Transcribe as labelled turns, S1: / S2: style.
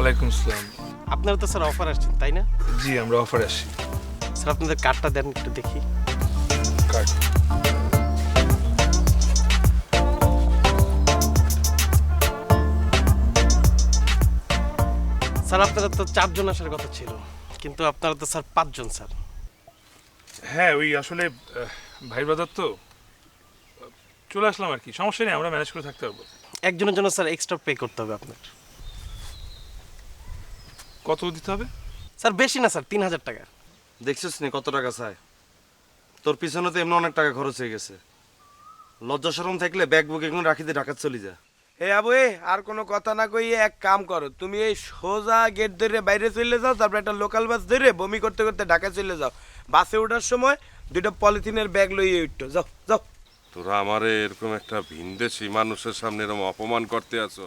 S1: ওয়ালাইকুম আসসালাম।
S2: আপনারা তো স্যার অফার আসছেন তাই না?
S1: জি, আমরা অফারে আসি।
S2: স্যার আপনাদের কার্ডটা দেন একটু দেখি।
S1: কার্ড।
S2: স্যার আপনারা তো 4 জন আসার কথা ছিল, কিন্তু আপনারা তো স্যার 5 জন স্যার।
S1: হ্যাঁ, ওই আসলে ভাই ব্রাদার তো চলে আসলাম আর কি। সমস্যা নেই, আমরা ম্যানেজ করে থাকতে পারবো।
S2: একজনের জন্য স্যার এক্সট্রা পে করতে হবে আপনার।
S1: কত দিতে হবে?
S2: স্যার বেশি না স্যার, 3000 টাকা।
S3: দেখছিস নি কত টাকা চায়? তোর পিছনে তো এমনি অনেক টাকা খরচ হয়ে গেছে। লজ্জা শরম থাকলে ব্যাগ বুক এখন রাখি দিয়ে ঢাকা চলে যা।
S4: হে আবু আর কোনো কথা না কইয়ে এক কাম করো, তুমি এই সোজা গেট ধরে বাইরে চলে যাও, তারপর একটা লোকাল বাস ধরে বমি করতে করতে ঢাকা চলে যাও। বাসে ওঠার সময় দুটো পলিথিনের ব্যাগ লইয়ে উঠতো, যাও যাও।
S5: তোরা আমারে এরকম একটা ভিনদেশি মানুষের সামনে এরকম অপমান করতে আছো,